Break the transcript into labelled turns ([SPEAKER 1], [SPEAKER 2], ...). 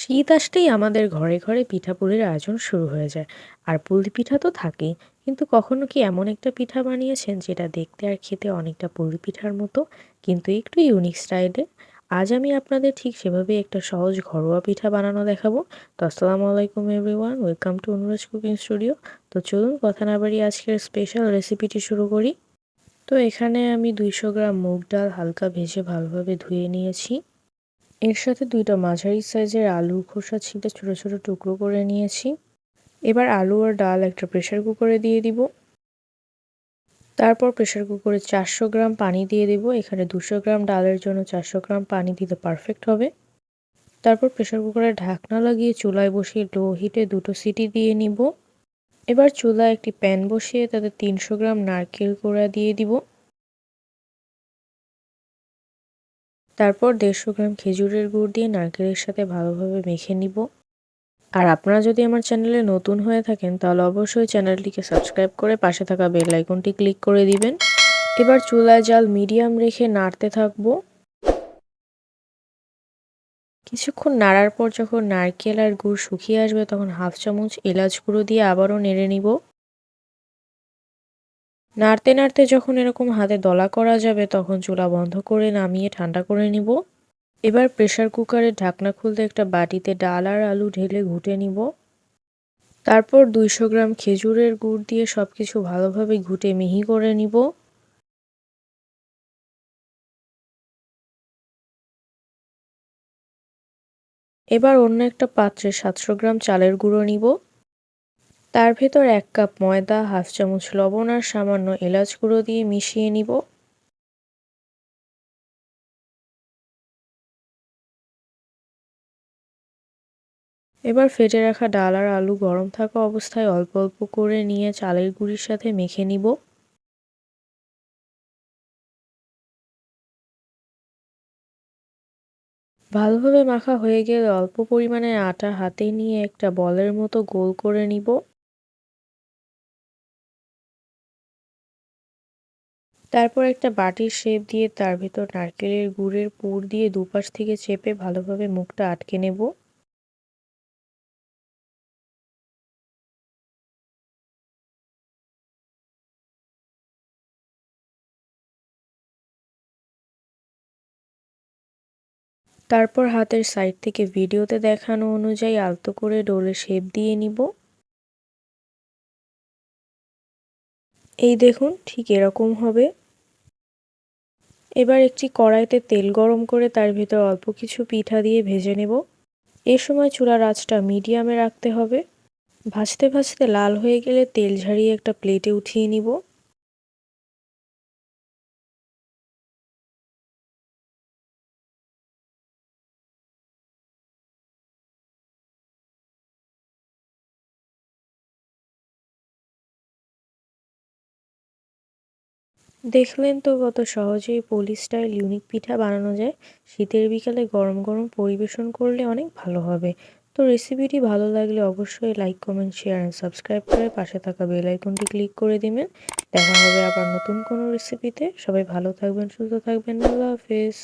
[SPEAKER 1] শীত আসতেই আমাদের ঘরে ঘরে পিঠাপুলির আয়োজন শুরু হয়ে যায়। আর পুলি পিঠা তো থাকেই, কিন্তু কখনো কি এমন একটা পিঠা বানিয়েছেন যেটা দেখতে আর খেতে অনেকটা পুলি পিঠার মতো, কিন্তু একটু ইউনিক স্টাইলে? আজ আমি আপনাদের ঠিক সেভাবেই একটা সহজ ঘরোয়া পিঠা বানানো দেখাবো। তো আসসালামু আলাইকুম everyone, welcome to Anuraj cooking studio. তো চলুন কথা না বাড়িয়ে আজকের স্পেশাল রেসিপিটি শুরু করি। তো এখানে আমি 200 গ্রাম মুগ ডাল হালকা ভেজে ভালোভাবে ধুয়ে নিয়েছি। এর সাথে 2টা মাঝারি সাইজের আলুর খোসা ছিলে ছোট ছোট টুকরো করে নিয়েছি। এবার আলু আর ডাল একটা প্রেসার কুকারে দিয়ে দিব। তারপর প্রেসার কুকারে 400 গ্রাম পানি দিয়ে দিব। এখানে 200 গ্রাম ডালের জন্য 400 গ্রাম পানি দিতে পারফেক্ট হবে। তারপর প্রেসার কুকারে ঢাকনা লাগিয়ে চুলায় বসিয়ে লো হিটে 2টো সিটি দিয়ে নিব। এবার চুলায় একটি প্যান বসিয়ে তাতে 300 গ্রাম নারকেল কোড়া দিয়ে দিব। তারপর 150 গ্রাম খেজুরের গুড় দিয়ে নারকেলের সাথে ভালোভাবে মেখে নিব। আর আপনারা যদি আমার চ্যানেলে নতুন হয়ে থাকেন তাহলে অবশ্যই চ্যানেলটিকে সাবস্ক্রাইব করে পাশে থাকা বেল আইকনটি ক্লিক করে দিবেন। এবার চুলায় জাল মিডিয়াম রেখে নাড়তে থাকবো। কিছুক্ষণ নাড়ার পর যখন নারকেল আর গুড় শুকিয়ে আসবে তখন হাফ চামচ এলাচ গুঁড়ো দিয়ে আবারও নেড়ে নিব। নাড়তে নাড়তে যখন এরকম হাতে দলা করা যাবে তখন চুলা বন্ধ করে নামিয়ে ঠান্ডা করে নিব। এবার প্রেসার কুকারের ঢাকনা খুলতে একটা বাটিতে ডাল আর আলু ঢেলে ঘুটে নিব। তারপর 200 গ্রাম খেজুরের গুড় দিয়ে সবকিছু ভালোভাবে ঘুটে মিহি করে নিব। এবার অন্য একটা পাত্রে 700 গ্রাম চালের গুঁড়ো নিব। তার ভেতর 1 কাপ ময়দা, হাফ চামচ লবণ আর সামান্য এলাচ গুঁড়ো দিয়ে মিশিয়ে নিব। এবার ফেটে রাখা ডাল আর আলু গরম থাকা অবস্থায় অল্প অল্প করে নিয়ে চালের গুঁড়ির সাথে মেখে নিব। ভালোভাবে মাখা হয়ে গেলে অল্প পরিমাণে আটা হাতে নিয়ে একটা বলের মতো গোল করে নিব। তারপর একটা বাটির শেপ দিয়ে তার ভেতর নারকেলের গুড়ের পুর দিয়ে দুপাশ থেকে চেপে ভালোভাবে মুখটা আটকে নেব। তারপর হাতের সাইড থেকে ভিডিওতে দেখানো অনুযায়ী আলতো করে ডোলে শেপ দিয়ে নিব। এই দেখুন, ঠিক এরকম হবে। এবার একটি কড়াইতে তেল গরম করে তার ভিতর অল্প কিছু পিঠা দিয়ে ভেজে নেব। এ সময় চুলার আঁচটা মিডিয়ামে রাখতে হবে। ভাজতে ভাজতে লাল হয়ে গেলে তেল ঝারিয়ে একটা প্লেটে উঠিয়ে নিব। দেখলেন তো কত সহজেই পলি স্টাইল ইউনিক পিঠা বানানো যায়। শীতের বিকালে গরম গরম পরিবেশন করলে অনেক ভালো হবে। তো রেসিপিটি ভালো লাগলে অবশ্যই like, comment, share and subscribe করে পাশে থাকা বেল আইকনটি ক্লিক করে দিবেন। দেখা হবে আবার নতুন কোনো রেসিপিতে। সবাই ভালো থাকবেন, সুস্থ থাকবেন। আল্লাহ হাফেজ।